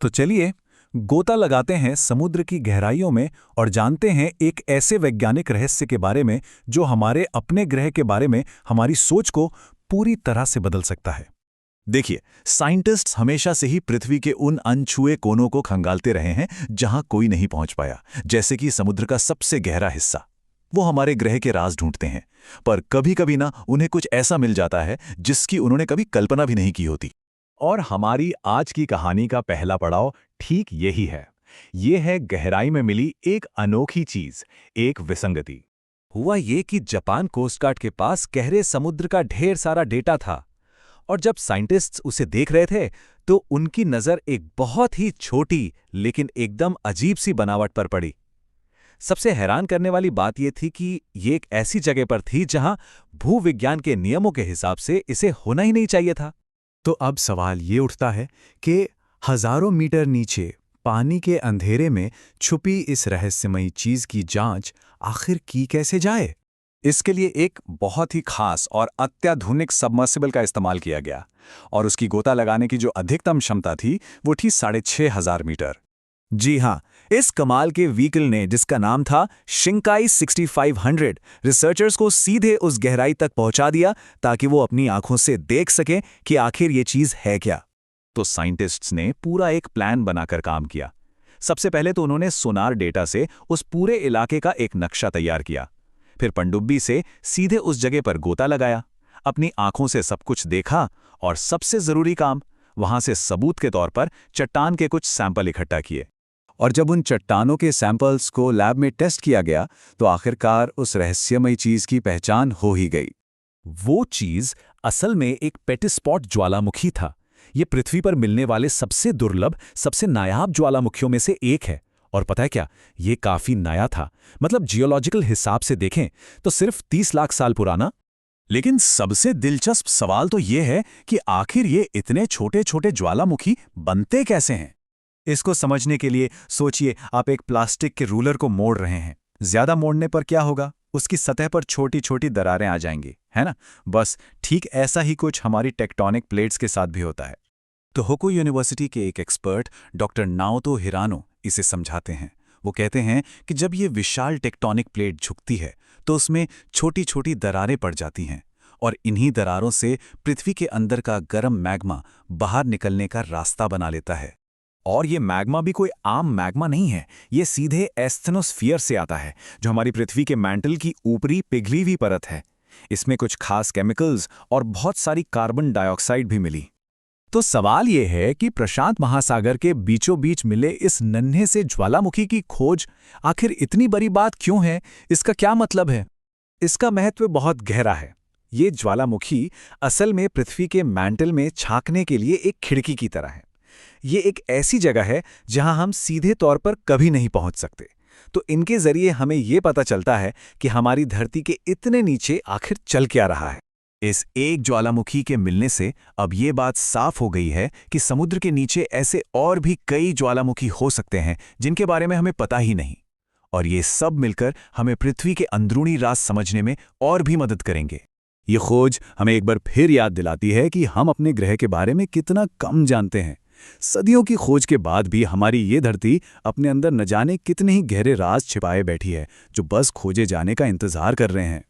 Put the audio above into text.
तो चलिए गोता लगाते हैं समुद्र की गहराइयों में और जानते हैं एक ऐसे वैज्ञानिक रहस्य के बारे में जो हमारे अपने ग्रह के बारे में हमारी सोच को पूरी तरह से बदल सकता है। देखिए, साइंटिस्ट्स हमेशा से ही पृथ्वी के उन अनछुए कोनों को खंगालते रहे हैं जहां कोई नहीं पहुंच पाया, जैसे कि समुद्र का सबसे गहरा हिस्सा। वो हमारे ग्रह के राज ढूंढते हैं, पर कभी कभी ना उन्हें कुछ ऐसा मिल जाता है जिसकी उन्होंने कभी कल्पना भी नहीं की होती। और हमारी आज की कहानी का पहला पड़ाव ठीक यही है। ये है गहराई में मिली एक अनोखी चीज, एक विसंगति। हुआ ये कि जापान कोस्ट गार्ड के पास गहरे समुद्र का ढेर सारा डेटा था और जब साइंटिस्ट्स उसे देख रहे थे तो उनकी नज़र एक बहुत ही छोटी लेकिन एकदम अजीब सी बनावट पर पड़ी। सबसे हैरान करने वाली बात यह थी कि ये एक ऐसी जगह पर थी जहां भूविज्ञान के नियमों के हिसाब से इसे होना ही नहीं चाहिए था। तो अब सवाल ये उठता है कि हजारों मीटर नीचे पानी के अंधेरे में छुपी इस रहस्यमयी चीज की जांच आखिर की कैसे जाए। इसके लिए एक बहुत ही खास और अत्याधुनिक सबमर्सिबल का इस्तेमाल किया गया और उसकी गोता लगाने की जो अधिकतम क्षमता थी वो थी 6,500 मीटर। जी हाँ, इस कमाल के व्हीकल ने, जिसका नाम था शिंकाई 6500, रिसर्चर्स को सीधे उस गहराई तक पहुंचा दिया ताकि वो अपनी आंखों से देख सकें कि आखिर ये चीज है क्या। तो साइंटिस्ट्स ने पूरा एक प्लान बनाकर काम किया। सबसे पहले तो उन्होंने सोनार डेटा से उस पूरे इलाके का एक नक्शा तैयार किया। फिर पनडुब्बी से सीधे उस जगह पर गोता लगाया, अपनी आंखों से सब कुछ देखा और सबसे जरूरी काम, वहां से सबूत के तौर पर चट्टान के कुछ सैंपल इकट्ठा किए। और जब उन चट्टानों के सैंपल्स को लैब में टेस्ट किया गया तो आखिरकार उस रहस्यमयी चीज की पहचान हो ही गई। वो चीज असल में एक पेटिस्पॉट ज्वालामुखी था। ये पृथ्वी पर मिलने वाले सबसे दुर्लभ, सबसे नायाब ज्वालामुखियों में से एक है। और पता है क्या, ये काफी नया था। मतलब जियोलॉजिकल हिसाब से देखें तो सिर्फ 30 लाख साल पुराना। लेकिन सबसे दिलचस्प सवाल तो ये है कि आखिर ये इतने छोटे छोटे ज्वालामुखी बनते कैसे हैं। इसको समझने के लिए सोचिए, आप एक प्लास्टिक के रूलर को मोड़ रहे हैं। ज्यादा मोड़ने पर क्या होगा, उसकी सतह पर छोटी छोटी दरारें आ जाएंगी, है ना। बस ठीक ऐसा ही कुछ हमारी टेक्टोनिक प्लेट्स के साथ भी होता है। तो होकू यूनिवर्सिटी के एक एक्सपर्ट डॉक्टर नाओतो हिरानो इसे समझाते हैं। वो कहते हैं कि जब ये विशाल टेक्टोनिक प्लेट झुकती है तो उसमें छोटी छोटी दरारें पड़ जाती हैं और इन्हीं दरारों से पृथ्वी के अंदर का गर्म मैग्मा बाहर निकलने का रास्ता बना लेता है। और ये मैग्मा भी कोई आम मैग्मा नहीं है, ये सीधे एस्थेनोस्फीयर से आता है, जो हमारी पृथ्वी के मैंटल की ऊपरी पिघली हुई परत है। इसमें कुछ खास केमिकल्स और बहुत सारी कार्बन डाइऑक्साइड भी मिली। तो सवाल ये है कि प्रशांत महासागर के बीचों बीच मिले इस नन्हे से ज्वालामुखी की खोज आखिर इतनी बड़ी बात क्यों है? इसका क्या मतलब है? इसका महत्व बहुत गहरा है। ये ज्वालामुखी असल में पृथ्वी के मैंटल में झांकने के लिए एक खिड़की की तरह है। ये एक ऐसी जगह है जहां हम सीधे तौर पर कभी नहीं पहुंच सकते। तो इनके जरिए हमें ये पता चलता है कि हमारी धरती के इतने नीचे आखिर चल क्या रहा है। इस एक ज्वालामुखी के मिलने से अब ये बात साफ हो गई है कि समुद्र के नीचे ऐसे और भी कई ज्वालामुखी हो सकते हैं जिनके बारे में हमें पता ही नहीं। और ये सब मिलकर हमें पृथ्वी के अंदरूनी राज समझने में और भी मदद करेंगे। ये खोज हमें एक बार फिर याद दिलाती है कि हम अपने ग्रह के बारे में कितना कम जानते हैं। सदियों की खोज के बाद भी हमारी ये धरती अपने अंदर न जाने कितने ही गहरे राज छिपाए बैठी है, जो बस खोजे जाने का इंतजार कर रहे हैं।